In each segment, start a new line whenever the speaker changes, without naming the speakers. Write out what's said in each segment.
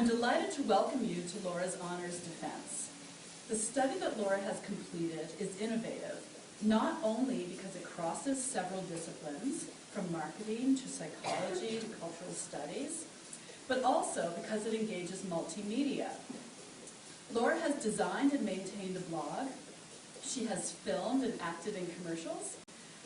I'm delighted to welcome you to Laura's Honors Defense. The study that Laura has completed is innovative, not only because it crosses several disciplines, from marketing to psychology to cultural studies, but also because it engages multimedia. Laura has designed and maintained a blog. She has filmed and acted in commercials.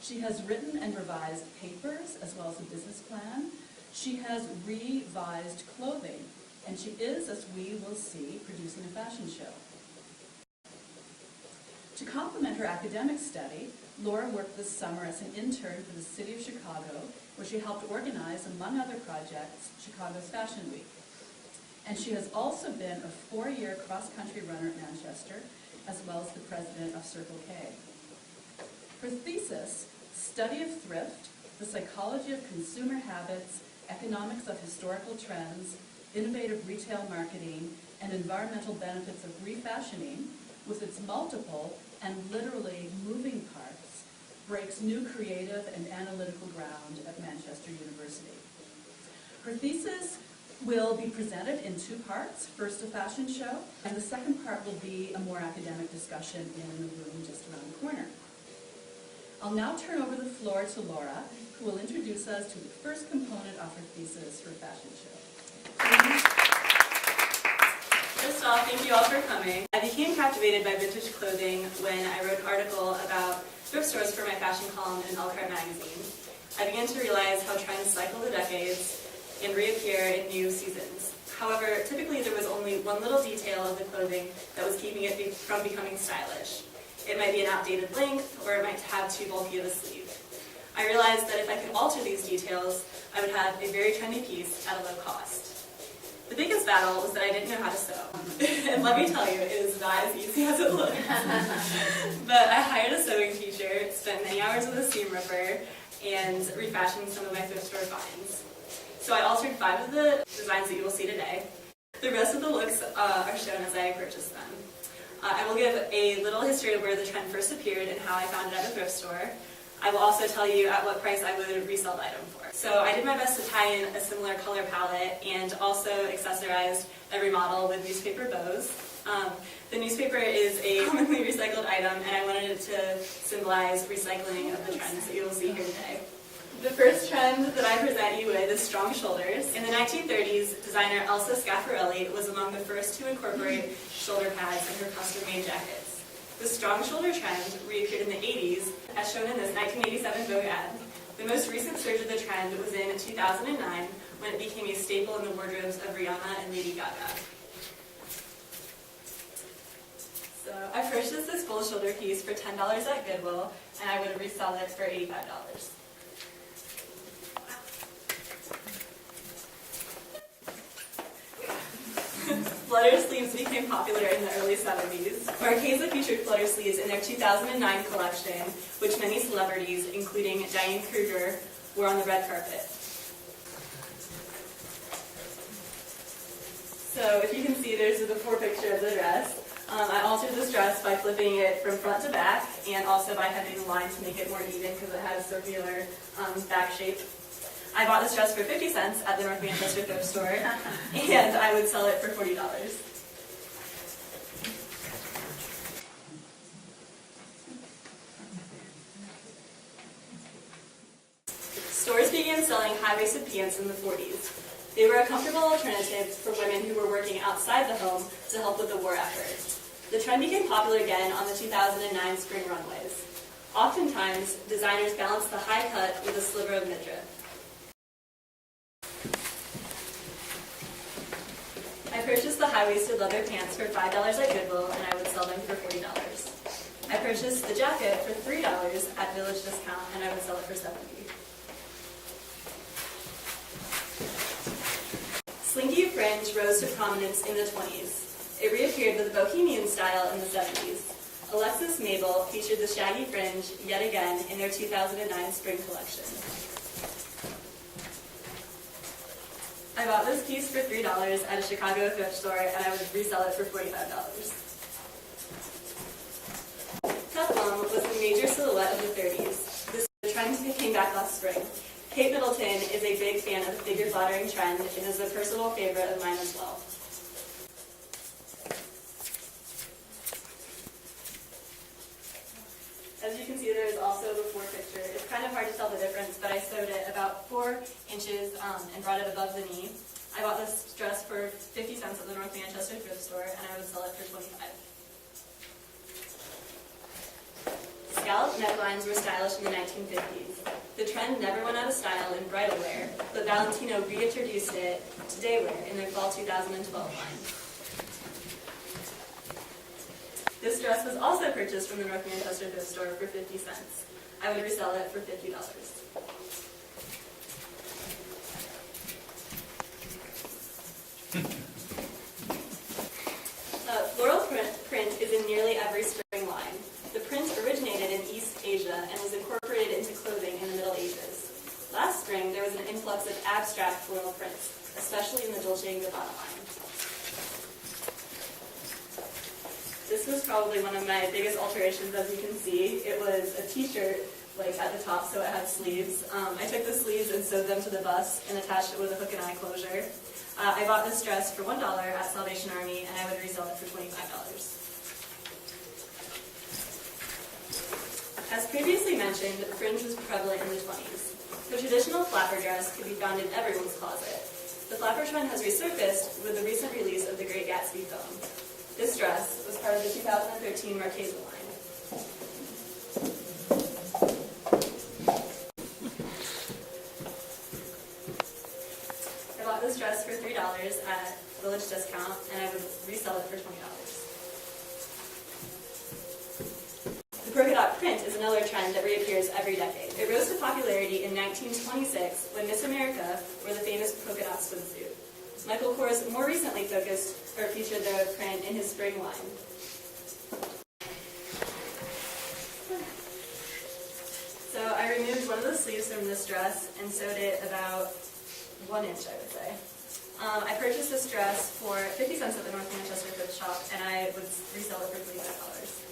She has written and revised papers as well as a business plan. She has revised clothing, and she is, as we will see, producing a fashion show. To complement her academic study, Laura worked this summer as an intern for the City of Chicago, where she helped organize, among other projects, Chicago's Fashion Week. And she has also been a 4-year cross-country runner at Manchester, as well as the president of Circle K. Her thesis, Study of Thrift, the Psychology of Consumer Habits, Economics of Historical Trends, Innovative Retail Marketing, and Environmental Benefits of Refashioning, with its multiple and literally moving parts, breaks new creative and analytical ground at Manchester University. Her thesis will be presented in 2 parts, first a fashion show, and the second part will be a more academic discussion in the room just around the corner. I'll now turn over the floor to Laura, who will introduce us to the first component of her thesis for fashion show.
First off, thank you all for coming. I became captivated by vintage clothing when I wrote an article about thrift stores for my fashion column in Elle Carte magazine. I began to realize how trends cycle the decades and reappear in new seasons. However, typically there was only one little detail of the clothing that was keeping it from becoming stylish. It might be an outdated length, or it might have too bulky of a sleeve. I realized that if I could alter these details, I would have a very trendy piece at a low cost. The biggest battle was that I didn't know how to sew. And let me tell you, it is not as easy as it looks. But I hired a sewing teacher, spent many hours with a seam ripper, and refashioned some of my thrift store finds. So I altered 5 of the designs that you will see today. The rest of the looks are shown as I purchased them. I will give a little history of where the trend first appeared and how I found it at a thrift store. I will also tell you at what price I would resell the item for. So I did my best to tie in a similar color palette and also accessorized every model with newspaper bows. The newspaper is a commonly recycled item, and I wanted it to symbolize recycling of the trends that you will see here today. The first trend that I present you with is strong shoulders. In the 1930s, designer Elsa Schiaparelli was among the first to incorporate shoulder pads in her custom-made jackets. The strong shoulder trend reappeared in the 80s, as shown in this 1987 Vogue ad. The most recent surge of the trend was in 2009, when it became a staple in the wardrobes of Rihanna and Lady Gaga. So I purchased this full shoulder piece for $10 at Goodwill, and I would resell it for $85. Flutter sleeves became popular in the early 70s. Marchesa featured flutter sleeves in their 2009 collection, which many celebrities, including Diane Kruger, wore on the red carpet. So if you can see, there's a before picture of the dress. I altered this dress by flipping it from front to back, and also by having the line to make it more even because it had a circular back shape. I bought this dress for 50 cents at the North Manchester thrift store, and I would sell it for $40. Stores began selling high-waisted pants in the 40s. They were a comfortable alternative for women who were working outside the home to help with the war effort. The trend became popular again on the 2009 spring runways. Oftentimes, designers balanced the high cut with a sliver of midriff. I purchased the high-waisted leather pants for $5 at Goodwill, and I would sell them for $40. I purchased the jacket for $3 at Village Discount, and I would sell it for $70. Slinky fringe rose to prominence in the 20s. It reappeared with a bohemian style in the 70s. Alexis Mabel featured the shaggy fringe yet again in their 2009 spring collection. I bought this piece for $3 at a Chicago thrift store, and I would resell it for $45. Peplum was a major silhouette of the 30s. This trend came back last spring. Kate Middleton is a big fan of the figure-flattering trend and is a personal favorite of mine as well. As you can see, there is also a before picture. It's kind of hard to tell the difference, but I sewed it about 4 inches and brought it above the knee. I bought this dress for 50 cents at the North Manchester thrift store, and I would sell it for 25. Scalloped necklines were stylish in the 1950s. The trend never went out of style in bridal wear, but Valentino reintroduced it to day wear in their fall 2012 line. This dress was also purchased from the North Manchester thrift store for 50 cents. I would resell it for $50. Floral print is in nearly every spring line. The print originated in East Asia and was incorporated into clothing in the Middle Ages. Last spring, there was an influx of abstract floral prints, especially in the Dolce & Gabbana line. This was probably one of my biggest alterations, as you can see. It was a t-shirt, like at the top, so it had sleeves. I took the sleeves and sewed them to the bust and attached it with a hook and eye closure. I bought this dress for $1 at Salvation Army, and I would resell it for $25. As previously mentioned, fringe was prevalent in the 20s. The traditional flapper dress could be found in everyone's closet. The flapper trend has resurfaced with the recent release of the Great Gatsby film. This dress was part of the 2013 Marchesa line. I bought this dress for $3 at Village Discount, and I would resell it for $20. The polka dot print is another trend that reappears every decade. It rose to popularity in 1926 when Miss America wore the famous polka dot swimsuit. Michael Kors more recently featured the print in his spring line. So I removed one of the sleeves from this dress and sewed it about 1 inch, I would say. I purchased this dress for 50 cents at the North Manchester thrift shop, and I would resell it for $25.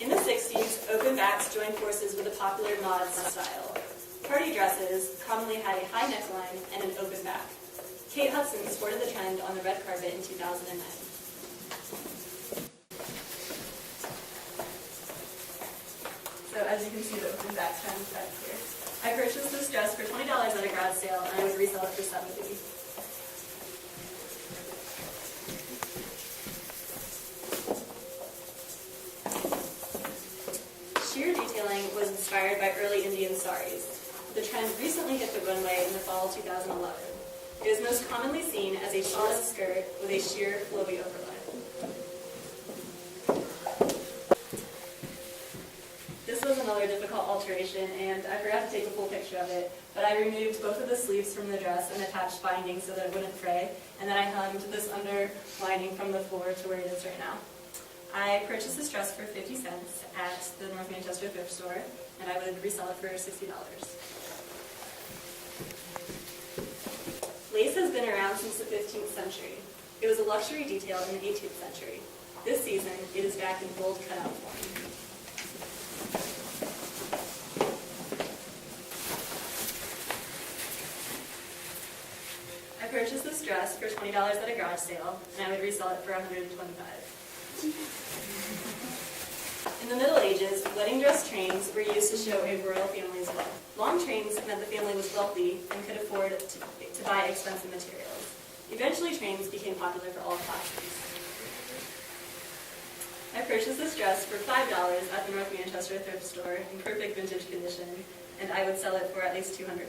In the 60s, open backs joined forces with a popular mod style. Party dresses commonly had a high neckline and an open back. Kate Hudson sported the trend on the red carpet in 2009. So as you can see, the open back trend is back here. I purchased this dress for $20 at a garage sale, and I would resell it for $70. Sheer detailing was inspired by early Indian saris. The trend recently hit the runway in the fall of 2011. It is most commonly seen as a short skirt with a sheer, flowy overlay. This was another difficult alteration, and I forgot to take a full picture of it, but I removed both of the sleeves from the dress and attached binding so that it wouldn't fray, and then I hung this underlining from the floor to where it is right now. I purchased this dress for 50 cents at the North Manchester thrift store, and I would resell it for $60. Lace has been around since the 15th century. It was a luxury detail in the 18th century. This season, it is back in bold cutout form. I purchased this dress for $20 at a garage sale, and I would resell it for $125. In the Middle Ages, wedding dress trains were used to show a royal family's wealth. Long trains meant the family was wealthy and could afford to buy expensive materials. Eventually, trains became popular for all classes. I purchased this dress for $5 at the North Manchester thrift store in perfect vintage condition, and I would sell it for at least $200.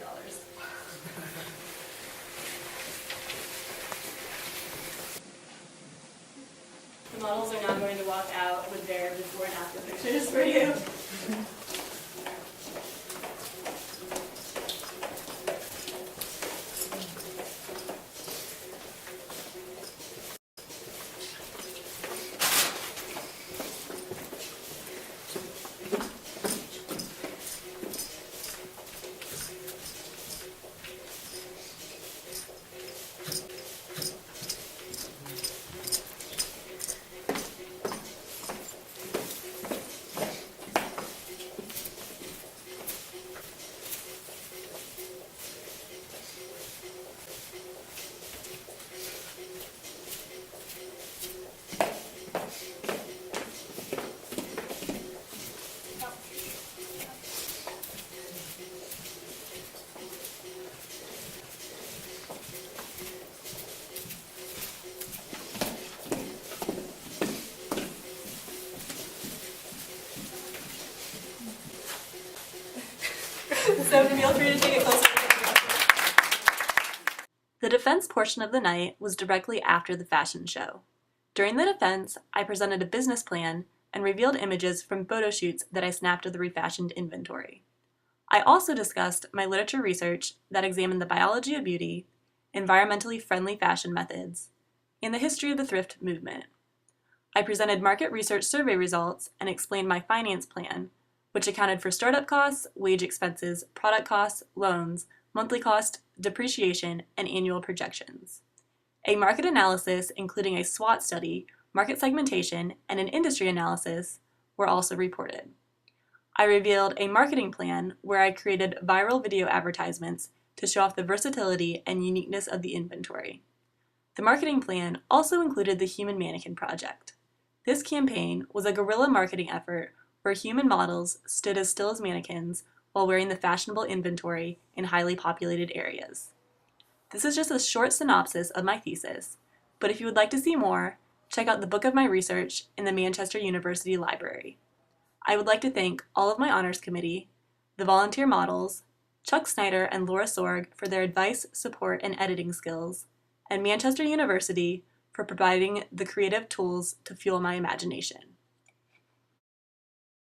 The models are now going to walk out with their before and after pictures for you. So feel free to take a closer look. The defense portion of the night was directly after the fashion show. During the defense, I presented a business plan and revealed images from photo shoots that I snapped of the refashioned inventory. I also discussed my literature research that examined the biology of beauty, environmentally friendly fashion methods, and the history of the thrift movement. I presented market research survey results and explained my finance plan, which accounted for startup costs, wage expenses, product costs, loans, monthly cost, depreciation, and annual projections. A market analysis, including a SWOT study, market segmentation, and an industry analysis, were also reported. I revealed a marketing plan where I created viral video advertisements to show off the versatility and uniqueness of the inventory. The marketing plan also included the Human Mannequin Project. This campaign was a guerrilla marketing effort where human models stood as still as mannequins while wearing the fashionable inventory in highly populated areas. This is just a short synopsis of my thesis, but if you would like to see more, check out the book of my research in the Manchester University Library. I would like to thank all of my honors committee, the volunteer models, Chuck Snyder and Laura Sorg for their advice, support, and editing skills, and Manchester University for providing the creative tools to fuel my imagination.